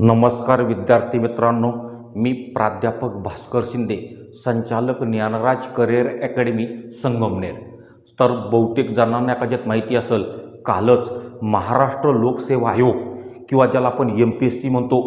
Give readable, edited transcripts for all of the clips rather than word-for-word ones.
नमस्कार विद्यार्थी मित्रांनो, मी प्राध्यापक भास्कर शिंदे, संचालक ज्ञानराज करिअर अकॅडमी संगमनेर। तर बहुतेक जणांना कदाचित माहिती असेल, कालच महाराष्ट्र लोकसेवा आयोग किंवा ज्याला आपण MPSC म्हणतो,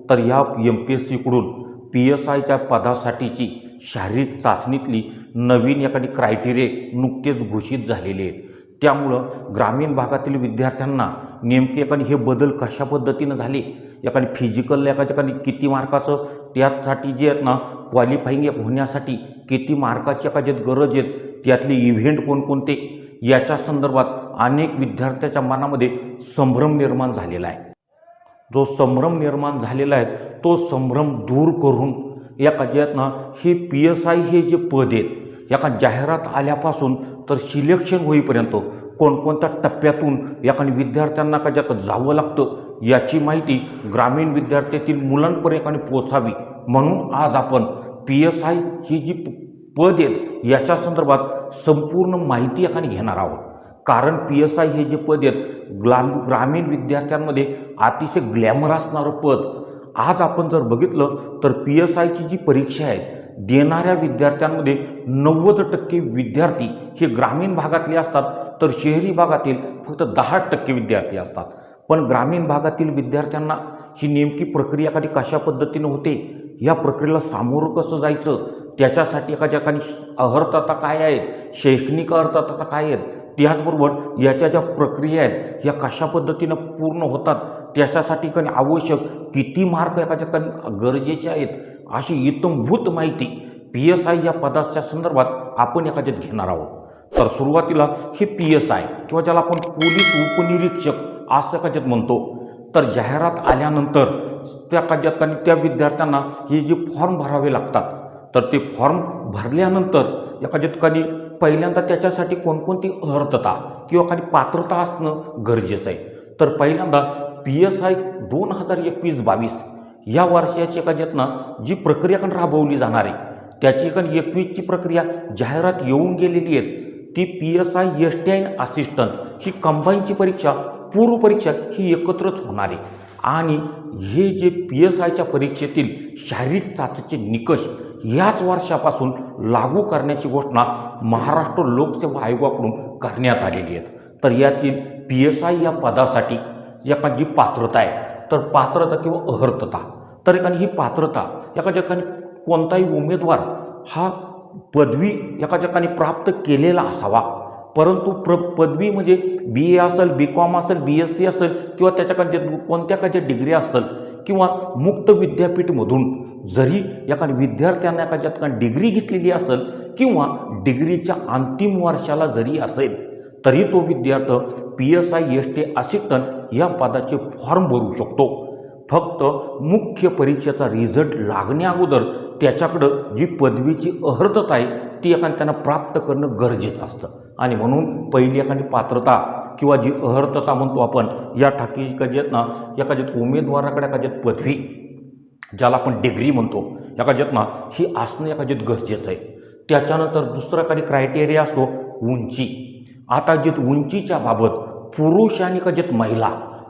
तर या MPSCकडून PSIच्या पदासाठीची शारीरिक चाचणीतली नवीन एखादी क्रायटेरिया नुकतेच घोषित झालेले आहेत। त्यामुळं ग्रामीण भागातील विद्यार्थ्यांना नेमके एखादी हे बदल कशा पद्धतीनं झाले, एखादी फिजिकल एखादी किती मार्काचं, त्यासाठी जे आहेत ना क्वालिफाईंग होण्यासाठी किती मार्काची एखादी गरज आहेत, त्यातले इव्हेंट कोणकोणते, याच्या संदर्भात अनेक विद्यार्थ्याच्या मनामध्ये संभ्रम निर्माण झालेला आहे। जो संभ्रम निर्माण झालेला आहे तो संभ्रम दूर करून एखाद्यात ना हे PSI हे जे पद आहेत, एका जाहिरात आल्यापासून तर सिलेक्शन होईपर्यंत कोणकोणत्या टप्प्यातून एखाद्या विद्यार्थ्यांना कशात जावं लागतं, याची माहिती ग्रामीण विद्यार्थ्यातील मुलांपर्यंत पोचावी म्हणून आज आपण PSI ही जी पद आहेत याच्या संदर्भात संपूर्ण माहिती एखादी घेणार आहोत। कारण PSI हे जे पद आहेत ग्रामीण विद्यार्थ्यांमध्ये अतिशय ग्लॅमर असणारं पद। आज आपण जर बघितलं तर PSIची जी परीक्षा आहे देणाऱ्या विद्यार्थ्यांमध्ये 90% विद्यार्थी हे ग्रामीण भागातले असतात, तर शहरी भागातील फक्त 10% विद्यार्थी असतात। पण ग्रामीण भागातील विद्यार्थ्यांना ही नेमकी प्रक्रिया एखादी कशा पद्धतीनं होते, या प्रक्रियेला सामोरं कसं जायचं, त्याच्यासाठी एखाद्या अर्हता काय आहेत, शैक्षणिक अर्हता काय आहेत, त्याचबरोबर याच्या ज्या प्रक्रिया आहेत ह्या कशा पद्धतीनं पूर्ण होतात, त्याच्यासाठी आवश्यक किती मार्क एखाद्या गरजेचे आहेत, अशी इत्थंभूत माहिती PSI या पदाच्या संदर्भात आपण एखाद्यात घेणार आहोत। तर सुरुवातीला हे PSI किंवा ज्याला आपण पोलीस उपनिरीक्षक असं एखाद्यात म्हणतो, तर जाहिरात आल्यानंतर त्या एखाद्यात त्या विद्यार्थ्यांना हे जे फॉर्म भरावे लागतात, तर ते फॉर्म भरल्यानंतर एखाद्यात पहिल्यांदा त्याच्यासाठी कोणकोणती अर्हता किंवा काही पात्रता असणं गरजेचं आहे। तर पहिल्यांदा PSI 2021-22 या वर्षाची एखाद्यातनं जी प्रक्रिया राबवली जाणार आहे त्याची 21ची प्रक्रिया जाहिरात येऊन गेलेली आहे। ती PSI STI असिस्टंट ही कंबाईनची परीक्षा, पूर्व परीक्षा ही एकत्रच होणार आहे। आणि हे जे PSIच्या परीक्षेतील शारीरिक चाचणीचे निकष याच वर्षापासून लागू करण्याची घोषणा महाराष्ट्र लोकसेवा आयोगाकडून करण्यात आलेली आहे। तर यातील PSI या पदासाठी जी पात्रता आहे, तर पात्रता किंवा अर्हता, तर ही पात्रता एखाद्या कोणताही उमेदवार हा पदवी एखाद्या प्राप्त केलेला असावा। परंतु पदवी म्हणजे BA असेल, BCom असेल, BSc असेल किंवा त्याच्या कोणत्या डिग्री असेल, किंवा मुक्त विद्यापीठमधून जरी एखाद्या विद्यार्थ्यांना एखाद्यात डिग्री घेतलेली असेल किंवा डिग्रीच्या अंतिम वर्षाला जरी असेल, तरी तो विद्यार्थी PSI STI असिस्टंट या पदाचे फॉर्म भरू शकतो। फक्त मुख्य परीक्षेचा रिझल्ट लागण्या अगोदर त्याच्याकडं जी पदवीची अर्हता आहे ती त्यांना प्राप्त करणं गरजेचं असतं। आणि म्हणून पहिली एखादी पात्रता किंवा जी अर्हता म्हणतो आपण, या ठाकी एखाद्यात उमेदवाराकडे एखाद्यात पदवी ज्याला आपण डिग्री म्हणतो एखाद्यात ही असणं एखाद्यात गरजेचं आहे। त्याच्यानंतर दुसरा काही क्रायटेरिया असतो उंची। आता जे उंचीच्या बाबत पुरुष आणि एखाद्यात महिला,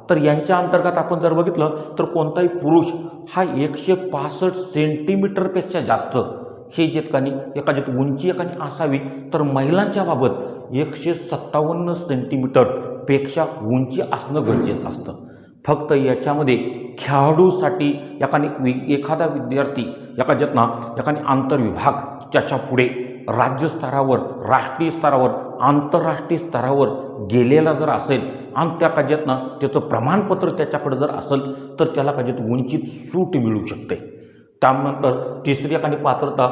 तर यांच्या अंतर्गत आपण जर बघितलं तर कोणताही पुरुष हा 165 सेंटीमीटरपेक्षा जास्त हे जे एखाद्यात उंची असावी, तर महिलांच्या बाबत 157 सेंटीमीटरपेक्षा उंची असणं गरजेचं असतं। फक्त याच्यामध्ये खेळाडूसाठी एखादा विद्यार्थी एखादी आंतरविभाग त्याच्या पुढे राज्यस्तरावर, राष्ट्रीय स्तरावर, आंतरराष्ट्रीय स्तरावर गेलेला जर असेल आणि त्या त्याचं प्रमाणपत्र त्याच्याकडे जर असेल, तर त्याला उंचीत सूट मिळू शकते। त्यानंतर तिसरी पात्रता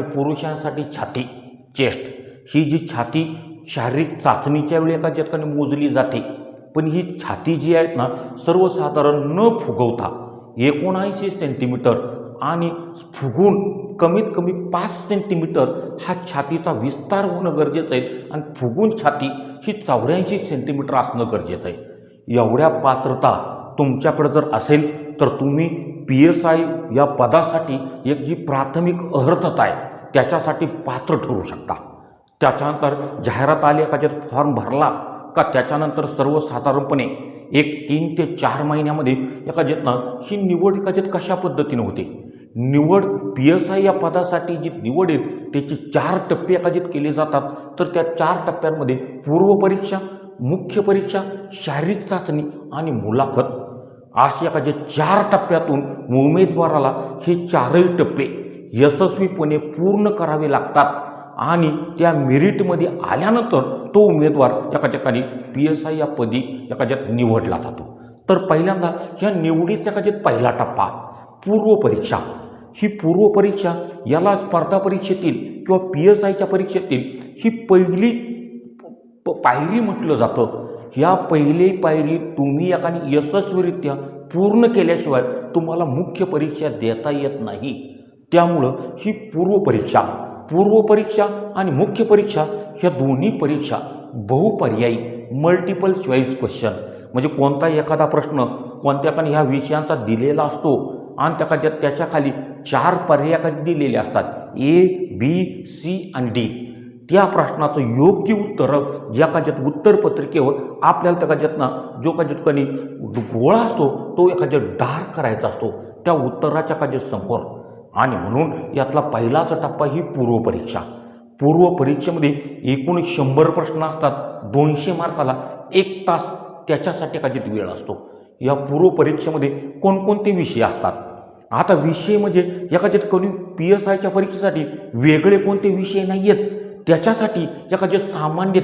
पुरुषांसाठी छाती, चेस्ट, ही जी छाती शारीरिक चाचणीच्या वेळी मोजली जाते। पण ही छाती जी आहेत सर्वसाधारण न फुगवता 79 सेंटीमीटर आणि फुगून कमीत कमी 5 सेंटीमीटर हा छातीचा विस्तार होणं गरजेचं आहे। आणि फुगून छाती ही 84 सेंटीमीटर असणं गरजेचं आहे। एवढ्या पात्रता तुमच्याकडे जर असेल तर तुम्ही PSI या पदासाठी एक जी प्राथमिक अर्हता आहे त्याच्यासाठी पात्र ठरू शकता। त्याच्यानंतर जाहिरात आली एखाद्यात फॉर्म भरला का त्याच्यानंतर सर्वसाधारणपणे एक 3 ते 4 महिन्यामध्ये एखाद्यात ना ही निवड एखाद्यात कशा पद्धतीने होते. निवड PSI या पदासाठी जी निवड आहे त्याचे 4 टप्पे एखाद्यात केले जातात. तर त्या 4 टप्प्यांमध्ये पूर्वपरीक्षा, मुख्य परीक्षा, शारीरिक चाचणी आणि मुलाखत अशा एखाद्या 4 टप्प्यातून उमेदवाराला हे 4ही टप्पे यशस्वीपणे पूर्ण करावे लागतात आणि त्या मेरिटमध्ये आल्यानंतर तो उमेदवार एका ठिकाणी PSI या पदी एखाद्यात निवडला जातो. तर पहिल्यांदा ह्या निवडीचा एखाद्यात पहिला टप्पा पूर्वपरीक्षा. ही पूर्वपरीक्षा याला स्पर्धा परीक्षेतील किंवा PSIच्या परीक्षेतील ही पहिली पायरी म्हटलं जातं. या पहिली पायरी तुम्ही एकाने यशस्वीरित्या पूर्ण केल्याशिवाय तुम्हाला मुख्य परीक्षा देता येत नाही. त्यामुळं ही पूर्वपरीक्षा आणि मुख्य परीक्षा ह्या दोन्ही परीक्षा बहुपर्यायी मल्टिपल चॉईस क्वेश्चन म्हणजे कोणता एखादा प्रश्न कोणत्या पण ह्या विषयांचा दिलेला असतो आणि त्याच्या खाली 4 पर्याय दिलेले असतात A, B, C आणि D. त्या प्रश्नाचं योग्य उत्तर ज्या एखाद्यात उत्तरपत्रिकेवर आपल्याला त्याच्यातनं जो एखाद्यात गोळा असतो तो एखाद्या डार्क करायचा असतो त्या उत्तराच्या एखाद्या समोर. आणि म्हणून यातला पहिलाच टप्पा ही पूर्वपरीक्षा. पूर्वपरीक्षेमध्ये एकूण 100 प्रश्न असतात. 200 मार्काला 1 तास त्याच्यासाठी एखाद्यात वेळ असतो. या पूर्वपरीक्षेमध्ये कोणकोणते विषय असतात. आता विषय म्हणजे एखाद्यात कोणी PSIच्या परीक्षेसाठी वेगळे कोणते विषय नाही आहेत. त्याच्यासाठी एखादे सामान्य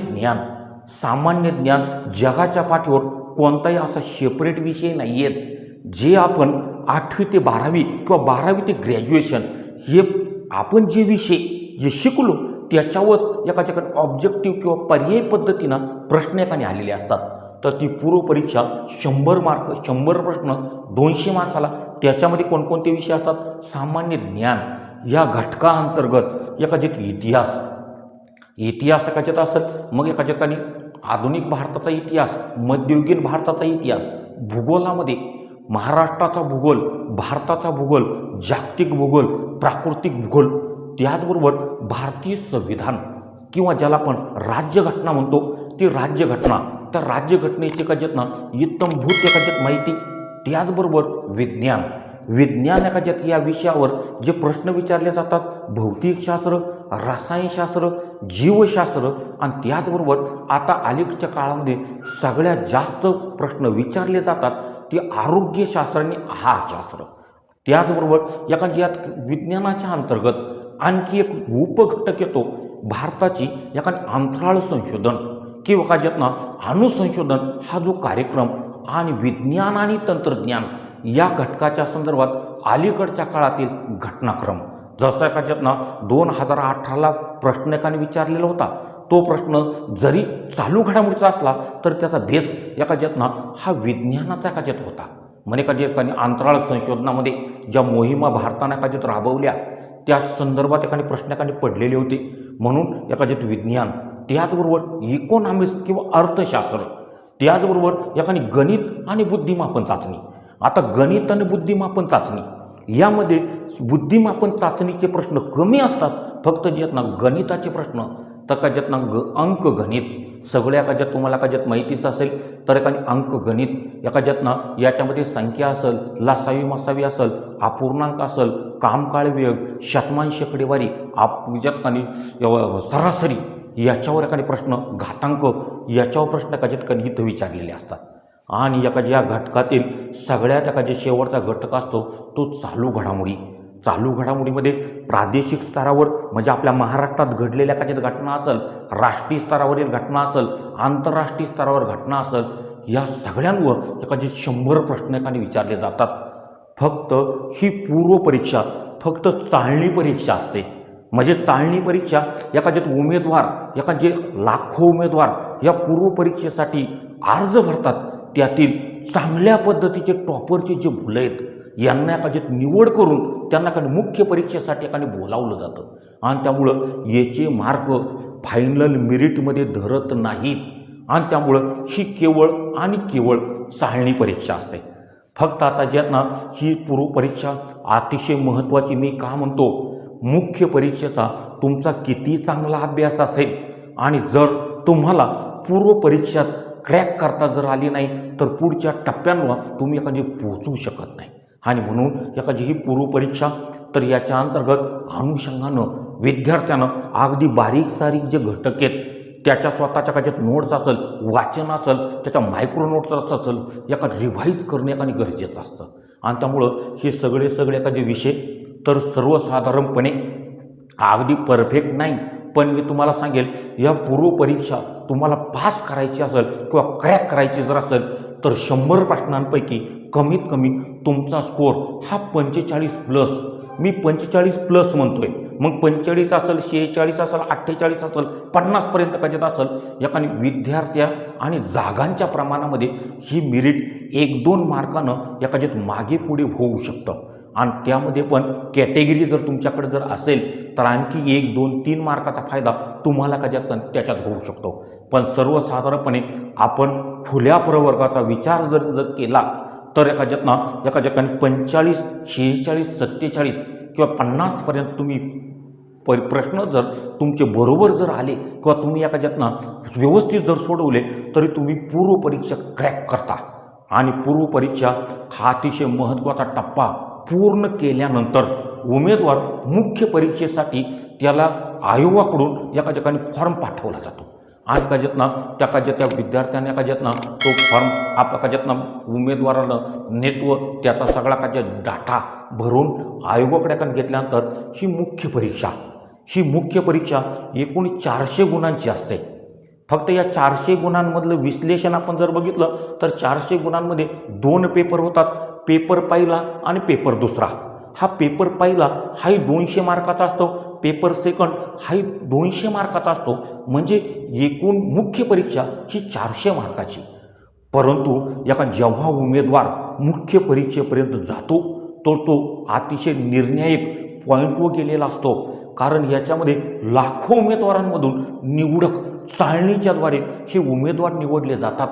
ज्ञान जगाच्या पाठीवर कोणताही असा सेपरेट विषय नाही आहेत. जे आपण 8वी ते 12वी किंवा 12वी ते ग्रॅज्युएशन हे आपण जे विषय जे शिकलो त्याच्यावर एखाद्याकडे ऑब्जेक्टिव्ह किंवा पर्यायी पद्धतीनं प्रश्न एकाने आलेले असतात. तर ती पूर्वपरीक्षा 100 प्रश्न 200 मार्काला त्याच्यामध्ये कोणकोणते विषय असतात. सामान्य ज्ञान या घटकाअंतर्गत एखाद्यात इतिहास एखाद्यात असेल. मग एखाद्याने आधुनिक भारताचा इतिहास, मध्ययुगीन भारताचा इतिहास, भूगोलामध्ये महाराष्ट्राचा भूगोल, भारताचा भूगोल, जागतिक भूगोल, प्राकृतिक भूगोल, त्याचबरोबर भारतीय संविधान किंवा ज्याला आपण राज्यघटना म्हणतो ती राज्यघटना, त्या राज्यघटनेची एखाद्यात इत्तमभूत एखाद्यात माहिती, त्याचबरोबर विज्ञान एखाद्यात या विषयावर जे प्रश्न विचारले जातात भौतिकशास्त्र, रसायनशास्त्र, जीवशास्त्र आणि त्याचबरोबर आता अलीकडच्या काळामध्ये सगळ्यात जास्त प्रश्न विचारले जातात ते आरोग्यशास्त्र आणि आहारशास्त्र. त्याचबरोबर यात विज्ञानाच्या अंतर्गत आणखी एक उपघटक येतो भारताची अंतराळ संशोधन किंवा एखाद्यातनं अणुसंशोधन हा जो कार्यक्रम आणि विज्ञान आणि तंत्रज्ञान या घटकाच्या संदर्भात अलीकडच्या काळातील घटनाक्रम जसा एखाद्यातनं 2018ला प्रश्न एकाने विचारलेला होता. तो प्रश्न जरी चालू घडामोडीचा असला तर त्याचा बेस एखाद्यातनं हा विज्ञानाचा एखाद्यात होता. म्हणजे एखाद्या अंतराळ संशोधनामध्ये ज्या मोहिमा भारताने एखाद्यात राबवल्या त्या संदर्भात एखादी प्रश्न एखादी पडलेले होते. म्हणून एखाद्यात विज्ञान, त्याचबरोबर इकॉनॉमिक्स किंवा अर्थशास्त्र, त्याचबरोबर एखादी गणित आणि बुद्धिमापन चाचणी. आता गणित आणि बुद्धिमापन चाचणी यामध्ये बुद्धिमापन चाचणीचे प्रश्न कमी असतात. फक्त ज्यातनं गणिताचे प्रश्न तर ज्यातनं अंकगणित सगळ्या एखाद्यात तुम्हाला एखाद्यात माहितीच असेल तर एखादी अंकगणित एखाद्यातनं याच्यामध्ये संख्या असेल, लसावी मसावी असेल, अपूर्णांक असेल, कामकाळ वेग, शतमान शेकडेवारी, ज्यातकानी सरासरी याच्यावर एखादी प्रश्न, घातांक याच्यावर प्रश्न एखाद्यात इथं विचारलेले असतात. आणि एखाद्या घटकातील सगळ्यात एखाद्या शेवटचा घटक असतो तो चालू घडामोडीमध्ये प्रादेशिक स्तरावर म्हणजे आपल्या महाराष्ट्रात घडलेल्या एखाद्या घटना असेल, राष्ट्रीय स्तरावरील घटना असेल, आंतरराष्ट्रीय स्तरावर घटना असेल, या सगळ्यांवर एखादे 100 प्रश्न एखादे विचारले जातात. फक्त ही पूर्वपरीक्षा फक्त चाळणी परीक्षा असते. म्हणजे चाळणी परीक्षा एखाद्यात उमेदवार एखादे लाखो उमेदवार या पूर्वपरीक्षेसाठी अर्ज भरतात. त्यातील चांगल्या पद्धतीचे टॉपरचे जे मुलं आहेत यांना एखाद्यात निवड करून त्यांना एखाद्या मुख्य परीक्षेसाठी एखादे बोलावलं जातं. आणि त्यामुळं याचे मार्क फायनल मेरिटमध्ये धरत नाहीत. आणि त्यामुळं ही केवळ चाळणी परीक्षा असते. फक्त आता ज्यांना ही पूर्वपरीक्षा अतिशय महत्त्वाची मी का म्हणतो, मुख्य परीक्षेचा तुमचा किती चांगला अभ्यास असेल आणि जर तुम्हाला पूर्वपरीक्षात क्रॅक करता जर आली नाही तर पुढच्या टप्प्यांवर तुम्ही एखादी पोहोचू शकत नाही. आणि म्हणून एखादी ही पूर्वपरीक्षा तर याच्या अंतर्गत अनुषंगानं विद्यार्थ्यानं अगदी बारीक सारीक जे घटक आहेत त्याच्या स्वतःच्या काच्यात नोट्स असेल, वाचन असेल, त्याच्या मायक्रो नोट्स असेल, एका रिव्हाईज करणे एखादी गरजेचं असतं. आणि त्यामुळं हे सगळे एखादे विषय तर सर्वसाधारणपणे अगदी परफेक्ट नाही, पण मी तुम्हाला सांगेल या पूर्वपरीक्षा तुम्हाला पास करायची असेल किंवा क्रॅक करायची जर असेल तर 100 प्रश्नांपैकी कमीत कमी तुमचा स्कोअर हा 45+. मी 45+ म्हणतोय, मग 45 असेल, 46 असेल, 48 असेल, 50पर्यंत कधी असेल. एखादी विद्यार्थ्या आणि जागांच्या प्रमाणामध्ये ही मेरिट 1-2 मार्कानं एखाद्यात मागे पुढे होऊ शकतं. आणि त्यामध्ये पण कॅटेगरी जर तुमच्याकडे जर असेल तर आणखी 1, 2, 3 मार्काचा फायदा तुम्हाला त्याच्यात होऊ शकतो. पण सर्वसाधारणपणे आपण खुल्या प्रवर्गाचा विचार जर केला तर एका जगाने 45, 46, 47 किंवा 50पर्यंत तुम्ही प्रश्न जर तुमचे बरोबर जर आले किंवा तुम्ही व्यवस्थित जर सोडवले तरी तुम्ही पूर्वपरीक्षा क्रॅक करता. आणि पूर्वपरीक्षा हा अतिशय महत्त्वाचा टप्पा पूर्ण केल्यानंतर उमेदवार मुख्य परीक्षेसाठी त्याला आयोगाकडून एका ठिकाणी फॉर्म पाठवला जातो. आणि त्या विद्यार्थ्याने तो फॉर्म उमेदवाराला नेटवर त्याचा सगळा डाटा भरून आयोगाकडे घेतल्यानंतर ही मुख्य परीक्षा एकूण 400 गुणांची असते. फक्त या 400 गुणांमधलं विश्लेषण आपण जर बघितलं तर 400 गुणांमध्ये 2 पेपर होतात, पेपर पहिला आणि पेपर दुसरा. हा पेपर पहिला हाही 200 मार्काचा असतो, पेपर सेकंड हाही 200 मार्काचा असतो. म्हणजे एकूण मुख्य परीक्षा ही 400 मार्काची. परंतु जेव्हा उमेदवार मुख्य परीक्षेपर्यंत जातो तो अतिशय निर्णायक पॉईंटवर गेलेला असतो. कारण याच्यामध्ये लाखो उमेदवारांमधून निवडक चाळणीच्याद्वारे हे उमेदवार निवडले जातात.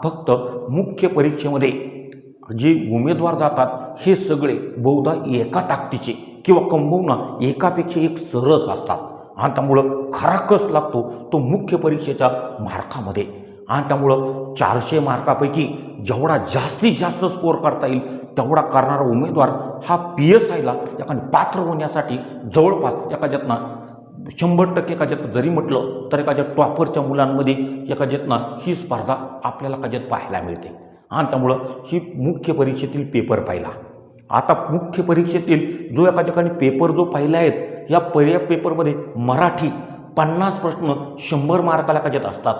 फक्त मुख्य परीक्षेमध्ये जे उमेदवार जातात हे सगळे बहुधा एका ताकदीचे किंवा कंबवना एकापेक्षा एक सरस असतात. आणि त्यामुळं खरा कस लागतो तो मुख्य परीक्षेच्या मार्कामध्ये. आणि त्यामुळं 400 मार्कापैकी जेवढा जास्तीत जास्त स्कोअर करता येईल तेवढा करणारा उमेदवार हा PSIला पात्र होण्यासाठी जवळपास 100% जरी म्हटलं तर टॉपरच्या मुलांमध्ये ही स्पर्धा आपल्याला पाहायला मिळते. आणि त्यामुळं ही मुख्य परीक्षेतील पेपर पाहिला. आता मुख्य परीक्षेतील जो पेपर जो पाहिला आहेत या पहिल्या पेपरमध्ये मराठी 50 प्रश्न 100 मार्काला असतात.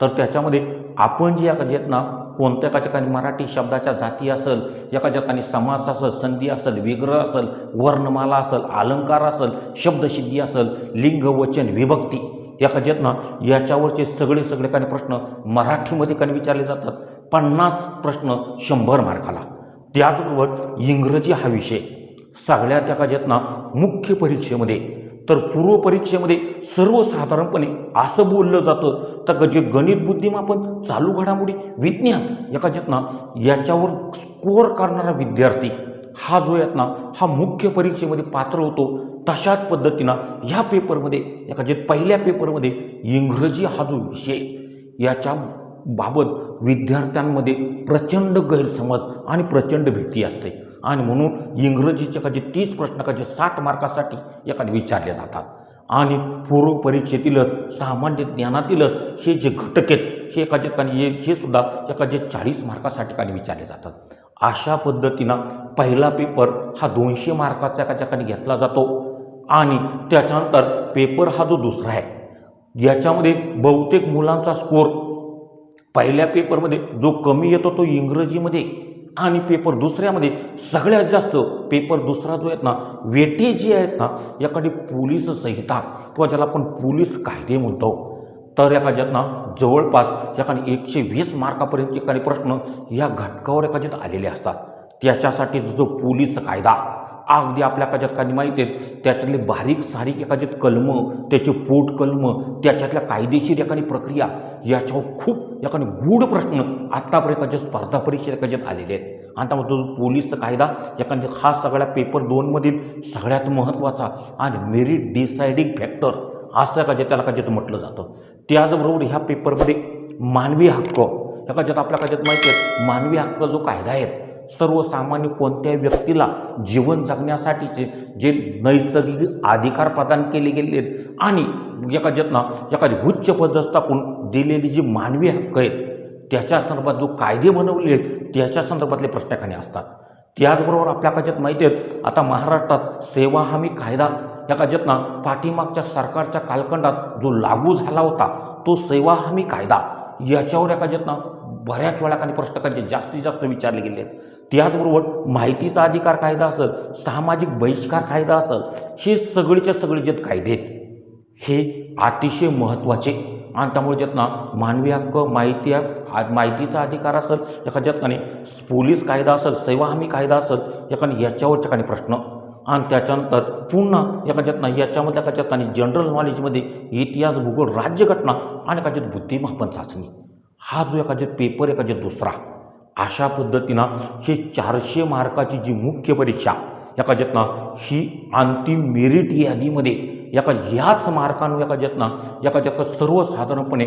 तर त्याच्यामध्ये आपण जे कोणत्या मराठी शब्दाच्या जाती असेल, समास असेल, संधी असेल, विग्रह असेल, वर्णमाला असेल, अलंकार असेल, शब्दसिद्धी असेल, लिंग, वचन, विभक्ती याच्यावरचे सगळे प्रश्न मराठीमध्ये विचारले जातात. 50 प्रश्न 100 मार्काला. त्याचबरोबर इंग्रजी हा विषय सगळ्यात मुख्य परीक्षेमध्ये तर पूर्वपरीक्षेमध्ये सर्वसाधारणपणे असं बोललं जातं तर जे गणित, बुद्धिमापन, चालू घडामोडी, विज्ञान याच्यावर स्कोअर करणारा विद्यार्थी हा जो हा मुख्य परीक्षेमध्ये पात्र होतो. तशाच पद्धतीनं ह्या पेपरमध्ये पहिल्या पेपरमध्ये इंग्रजी हा जो विषय याच्या बाबत विद्यार्थ्यांमध्ये प्रचंड गैरसमज आणि प्रचंड भीती असते. आणि म्हणून इंग्रजीचे 30 प्रश्न 60 मार्कासाठी विचारले जातात. आणि पूर्वपरीक्षेतीलच सामान्य ज्ञानातीलच हे जे घटक आहेत हे सुद्धा 40 मार्कासाठी विचारले जातात. अशा पद्धतीनं पहिला पेपर हा 200 मार्काचा घेतला जातो. आणि त्याच्यानंतर पेपर हा जो दुसरा आहे याच्यामध्ये बहुतेक मुलांचा स्कोअर पहिल्या पेपरमध्ये जो कमी येतो तो इंग्रजीमध्ये आणि पेपर दुसऱ्यामध्ये सगळ्यात जास्त पेपर दुसरा जो वेटेज जे एखादी पोलीस संहिता किंवा ज्याला आपण पोलीस कायदे म्हणतो तर जवळपास 120 मार्कापर्यंतचे प्रश्न या घटकावर आलेले असतात. त्याच्यासाठी जो पोलीस कायदा अगदी आपल्या माहिती आहेत त्याच्यातले बारीक सारीक कलमं, त्याचे पोट कलमं, त्याच्यातल्या कायदेशीर प्रक्रिया याच्यावर खूप गूढ प्रश्न आत्तापर्यंत स्पर्धा परीक्षेत आलेले आहेत. आणि त्यामुळे तो पोलीस कायदा हा सगळ्या पेपर 2मधील सगळ्यात महत्त्वाचा आणि मेरिट डिसाइडिंग फॅक्टर असं त्याला म्हटलं जातं. त्याचबरोबर ह्या पेपरमध्ये मानवी हक्क, एखाद्यात आपल्या कायद्यात माहिती आहे मानवी हक्क जो कायदा आहे सर्वसामान्य कोणत्याही व्यक्तीला जीवन जगण्यासाठीचे जे नैसर्गिक अधिकार प्रदान केले गेले आहेत आणि एखादी उच्च पदस्थापून दिलेली जी मानवी हक्क आहेत त्याच्या संदर्भात जो कायदे बनवले आहेत त्याच्या संदर्भातले प्रश्न एखाने असतात. त्याचबरोबर आपल्या कायद्यात माहिती आहेत आता महाराष्ट्रात सेवा हमी कायदा पाठीमागच्या सरकारच्या कालखंडात जो लागू झाला होता तो सेवा हमी कायदा याच्यावर बऱ्याच वेळा काही प्रश्न जास्तीत जास्त विचारले गेले आहेत. त्याचबरोबर माहितीचा अधिकार कायदा असेल, सामाजिक बहिष्कार कायदा असेल, हे सगळेच्या सगळे जे कायदे आहेत हे अतिशय महत्त्वाचे आणि त्यामुळे मानवी हक्क, माहितीचा अधिकार असेल, एखाद्यात पोलीस कायदा असेल, सेवा हमी कायदा असेल, याच्यावरचे काही प्रश्न आणि त्याच्यानंतर पुन्हा याच्यामध्ये जनरल नॉलेजमध्ये इतिहास, भूगोल, राज्यघटना आणि बुद्धिमापन चाचणी हा जो पेपर दुसरा अशा पद्धतीनं हे 400 मार्काची जी मुख्य परीक्षा ही अंतिम मेरिट यादीमध्ये ह्याच मार्कांवर सर्वसाधारणपणे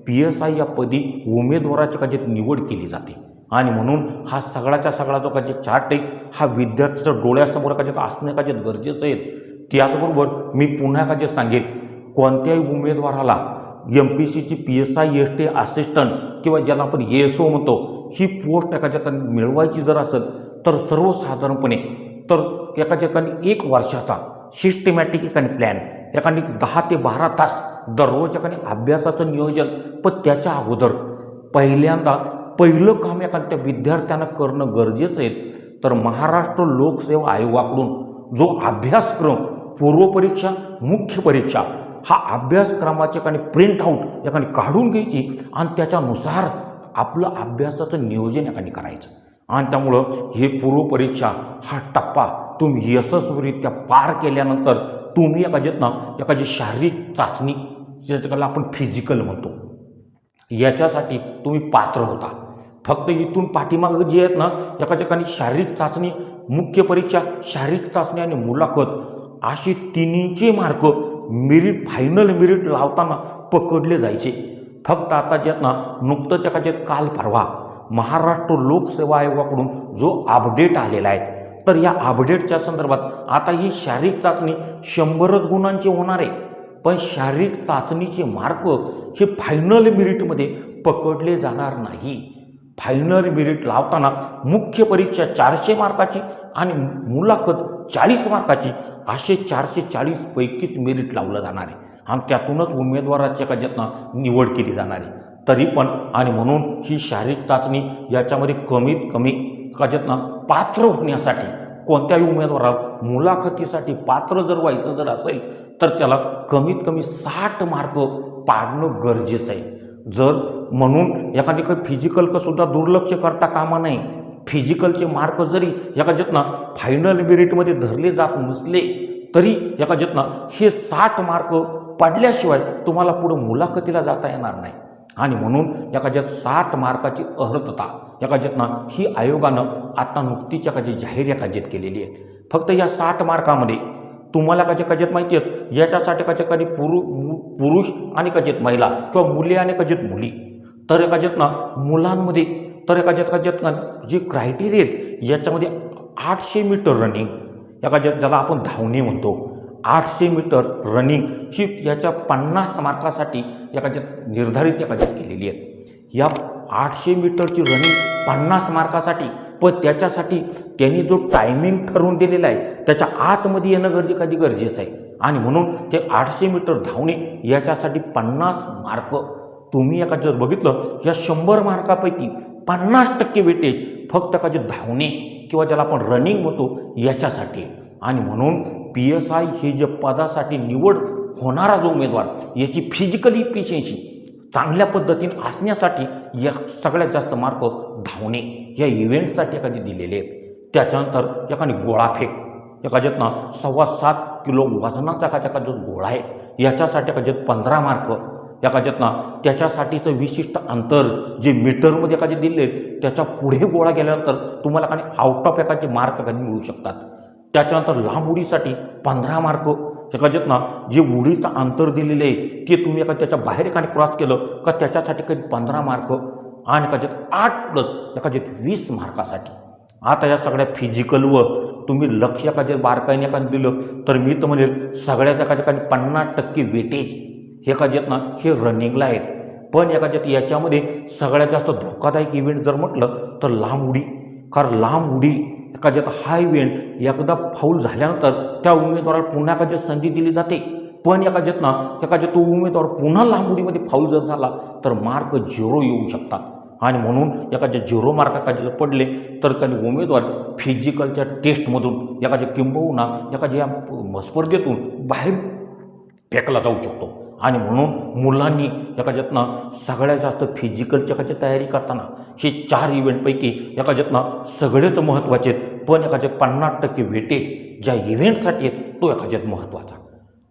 PSI या पदी उमेदवाराची निवड केली जाते आणि म्हणून हा सगळ्याचा सगळा जो चार्ट आहे हा विद्यार्थ्याच्या डोळ्यासमोर असणे गरजेचं आहे. त्याचबरोबर मी पुन्हा सांगेन कोणत्याही उमेदवाराला MPSCची PSI ST असिस्टंट किंवा ज्याला आपण ASO म्हणतो ही पोस्ट मिळवायची जर असेल तर सर्वसाधारणपणे तर 1 वर्षाचा सिस्टमॅटिक प्लॅन 10 ते 12 तास दररोज अभ्यासाचं नियोजन. पण त्याच्या अगोदर पहिलं काम त्या विद्यार्थ्यांना करणं गरजेचं आहे. तर महाराष्ट्र लोकसेवा आयोगाकडून जो अभ्यासक्रम पूर्वपरीक्षा, मुख्य परीक्षा हा अभ्यासक्रमाचे प्रिंट आऊट काढून घ्यायची आणि त्याच्यानुसार आपलं अभ्यासाचं नियोजन करायचं. आणि त्यामुळं हे पूर्वपरीक्षा हा टप्पा तुम्ही यशस्वीरित्या पार केल्यानंतर तुम्ही एखादी शारीरिक चाचणी ज्याच्याला आपण फिजिकल म्हणतो याच्यासाठी तुम्ही पात्र होता. फक्त इथून पाठीमागं जे आहेत शारीरिक चाचणी, मुख्य परीक्षा, शारीरिक चाचणी आणि मुलाखत अशी तिन्हीचे मार्क फायनल मेरिट लावताना पकडले जायचे. फक्त आता जे नुकतंच काल परवा महाराष्ट्र लोकसेवा आयोगाकडून जो अपडेट आलेला आहे तर या अपडेटच्या संदर्भात आता ही शारीरिक चाचणी 100 गुणांची होणार आहे. पण शारीरिक चाचणीचे मार्क हे फायनल मेरिटमध्ये पकडले जाणार नाही. फायनल मेरिट लावताना मुख्य परीक्षा 400 मार्काची आणि मुलाखत 40 मार्काची असे 440 पैकीच मेरिट लावलं जाणार आहे आणि त्यातूनच उमेदवाराची निवड केली जाणार आहे. तरी पण आणि म्हणून ही शारीरिक चाचणी याच्यामध्ये कमीत कमी पात्र होण्यासाठी कोणत्याही उमेदवाराला मुलाखतीसाठी पात्र जर व्हायचं जर असेल तर त्याला कमीत कमी 60 मार्क पाडणं गरजेचं आहे. जर म्हणून एखादी फिजिकल सुद्धा दुर्लक्ष करता कामा नये. फिजिकलचे मार्क जरी फायनल मेरिटमध्ये धरले जात नसले तरी हे 60 मार्क पडल्याशिवाय तुम्हाला पुढं मुलाखतीला जाता येणार नाही. आणि म्हणून 60 मार्काची अर्हता ही आयोगानं आता नुकतीच जाहीर केलेली आहे. फक्त या 60 मार्कामध्ये तुम्हाला माहिती आहेत याच्यासाठी पुरुष आणि महिला किंवा मुली आणि मुली तर मुलांमध्ये तर जे क्रायटेरिया आहेत याच्यामध्ये 800 मीटर रनिंग ज्याला आपण धावणे म्हणतो 800 मीटर रनिंग ही याच्या 50 मार्कासाठी निर्धारित केलेली आहे. या 800 मीटरची रनिंग 50 मार्कासाठी पण त्याच्यासाठी त्यांनी जो टायमिंग ठरवून दिलेला आहे त्याच्या आतमध्ये येणं गरजेचं आहे. आणि म्हणून ते 800 मीटर धावणे याच्यासाठी 50 मार्क तुम्ही जर बघितलं या 100 मार्कापैकी 50% वेटेज फक्त धावणे किंवा ज्याला आपण रनिंग म्हणतो याच्यासाठी. आणि म्हणून PSI हे जे पदासाठी निवड होणारा जो उमेदवार याची फिजिकल इफिशियन्सी चांगल्या पद्धतीने असण्यासाठी या सगळ्यात जास्त मार्क धावणे या इव्हेंटसाठी दिलेले आहेत. त्याच्यानंतर गोळाफेक 7.25 किलो वजनाचा जो गोळा आहे याच्यासाठी 15 मार्क त्याच्यासाठीचं विशिष्ट अंतर जे मीटरमध्ये दिले त्याच्या पुढे गोळा गेल्यानंतर तुम्हाला आउट ऑफ मार्क मिळू शकतात. त्याच्यानंतर लांब उडीसाठी 15 मार्क एखाद्यात ना जे उडीचं अंतर दिलेलं आहे की तुम्ही एका त्याच्या बाहेर एखादी क्रॉस केलं का त्याच्यासाठी काही 15 मार्क आणि एखाद्यात 8 प्लस एखाद्यात 20 मार्कासाठी. आता या सगळ्या फिजिकलवर तुम्ही लक्ष एखाद्या बारकाईने एखादं दिलं तर मी तर म्हणेल सगळ्यात एखाद्या 50% वेटेज हे एखाद्यात ना हे रनिंगला आहेत. पण एखाद्यात याच्यामध्ये सगळ्यात जास्त धोकादायक इव्हेंट जर म्हटलं तर लांब उडी. कारण लांब उडी एखाद्यात हा इव्हेंट एकदा फाऊल झाल्यानंतर त्या उमेदवाराला पुन्हा एखाद्यात संधी दिली जाते. पण एखाद्यात ना एखाद्या तो उमेदवार पुन्हा लांब उडीमध्ये फाऊल जर झाला तर मार्क 0 येऊ शकतात. आणि म्हणून एखाद्या 0 मार्क एखाद्याला पडले तर काही उमेदवार फिजिकलच्या टेस्टमधून एखाद्या किंबहुना एखाद्या स्पर्धेतून बाहेर फेकला जाऊ शकतो. आणि म्हणून मुलांनी एखाद्यातनं सगळ्यात जास्त फिजिकलची एखाद्या तयारी करताना हे 4 इव्हेंटपैकी एखाद्यातनं सगळेच महत्त्वाचे आहेत. पण एखाद्यात 50% वेटेज ज्या इव्हेंटसाठी आहेत तो एखाद्यात महत्त्वाचा.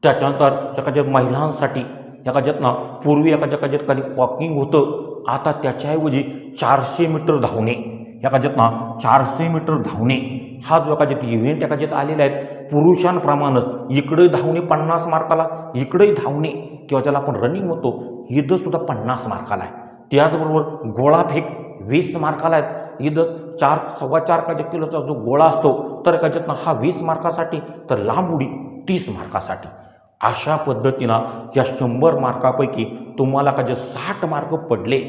त्याच्यानंतर एखाद्या महिलांसाठी एखाद्यातनं पूर्वी एखाद्यात काही वॉकिंग होतं, आता त्याच्याऐवजी 400 मीटर धावणे एखाद्यातनं 400 मीटर धावणे हा जो एखाद्यात इव्हेंट एखाद्यात आलेला आहे. पुरुषांप्रमाणेच इकडे धावणे 50 मार्काला, इकडेही धावणे किंवा ज्याला आपण रनिंग म्हणतो इथं सुद्धा 50 मार्काला आहे. त्याचबरोबर गोळाफेक 20 मार्काला आहेत. इथं 4-4.25 किलोचा जो गोळा असतो तर एखाद्यातनं हा 20 मार्कासाठी, तर लांब उडी 30 मार्कासाठी. अशा पद्धतीनं या 100 मार्कापैकी तुम्हाला का जे 60 मार्क पडले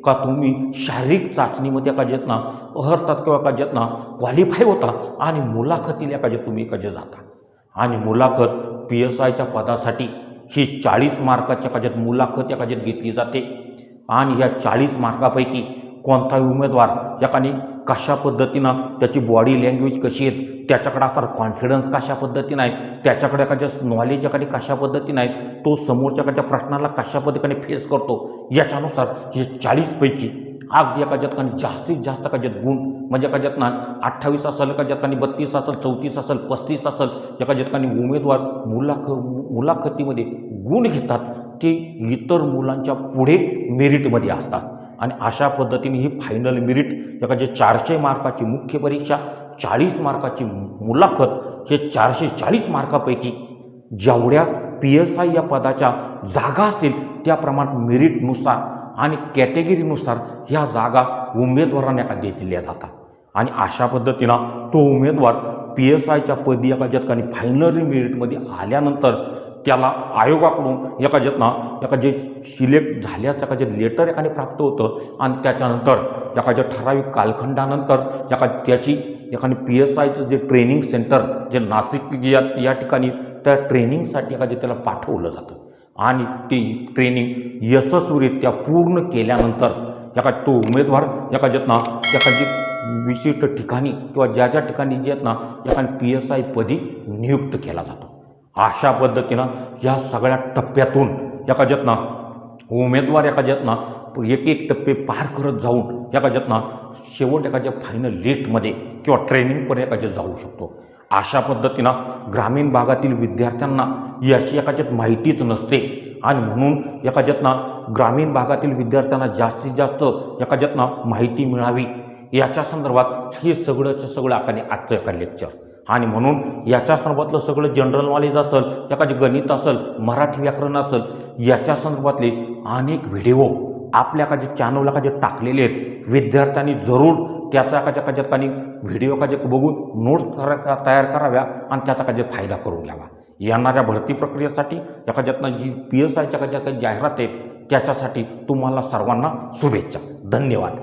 का तुम्ही शारीरिक चाचणीमध्ये एखाद्यातनं अहरतात किंवा एखाद्यातनं क्वालिफाय होता आणि मुलाखतीला एखाद्यात तुम्ही एखाद्या जाता. आणि मुलाखत PSIच्या पदासाठी ही 40 मार्काच्या एखाद्यात मुलाखत एखाद्यात घेतली जाते. आणि या 40 मार्कापैकी कोणताही उमेदवार एकाने कशा पद्धतीनं त्याची बॉडी लँग्वेज कशी आहे, त्याच्याकडे असणार कॉन्फिडन्स कशा पद्धतीनं आहे, त्याच्याकडे एखाद्या नॉलेज एखादी कशा पद्धतीनं आहे, तो समोरच्या एखाद्या प्रश्नाला कशा पद्धतीने फेस करतो, याच्यानुसार हे 40 पैकी अगदी एखाद्यात जास्तीत जास्त एखाद्यात गुण म्हणजे एखाद्यात 28 असेल, एखाद्यात 32 असेल, 34 असेल, 35 असेल, एखाद्यात उमेदवार मुलाखतीमध्ये गुण घेतात ते इतर मुलांच्या पुढे मेरिटमध्ये असतात. आणि अशा पद्धतीने ही फायनल मेरिट एखाद्या 400 मार्काची मुख्य परीक्षा, 40 मार्काची मुलाखत, हे 440 मार्कापैकी जेवढ्या PSI या पदाच्या जागा असतील त्याप्रमाणे मेरिटनुसार आणि कॅटेगरीनुसार ह्या जागा उमेदवारांना एका दिल्या जातात. आणि अशा पद्धतीनं तो उमेदवार PSIच्या पदी एखाद्यात फायनल मेरिटमध्ये आल्यानंतर त्याला आयोगाकडून एखादे सिलेक्ट झाल्याचं एखादे लेटर एखादे प्राप्त होतं. आणि त्याच्यानंतर एखाद्या ठराविक कालखंडानंतर त्याची एखादी PSIचं जे ट्रेनिंग सेंटर जे नाशिक या ठिकाणी त्या ट्रेनिंगसाठी एखादे त्याला पाठवलं जातं. आणि ती ट्रेनिंग यशस्वीरित्या पूर्ण केल्यानंतर तो उमेदवार एखादी विशिष्ट ठिकाणी किंवा ज्या ठिकाणी जे आहेत ना एखादी PSI पदी नियुक्त केला जातो. अशा पद्धतीनं या सगळ्या टप्प्यातून उमेदवार एक टप्पे पार करत जाऊन शेवट एखाद्या फायनल लिस्टमध्ये किंवा ट्रेनिंगपर्यंत जाऊ शकतो. अशा पद्धतीनं ग्रामीण भागातील विद्यार्थ्यांना याची एखाद्यात माहितीच नसते. आणि म्हणून ग्रामीण भागातील विद्यार्थ्यांना जास्तीत जास्त माहिती मिळावी याच्या संदर्भात हे सगळं आजचं एका लेक्चर. आणि म्हणून याच्या संदर्भातलं सगळं जनरल नॉलेज असेल, एखादी गणित असेल, मराठी व्याकरण असेल, याच्या संदर्भातले अनेक व्हिडिओ आपल्या चॅनलला टाकलेले आहेत. विद्यार्थ्यांनी जरूर त्याचा एखाद्या व्हिडिओ बघून नोट्स तयार कराव्या आणि त्याचा फायदा करून घ्यावा. येणाऱ्या भरती प्रक्रियेसाठी जी PSIच्या काही जाहिरात आहेत त्याच्यासाठी तुम्हाला सर्वांना शुभेच्छा. धन्यवाद.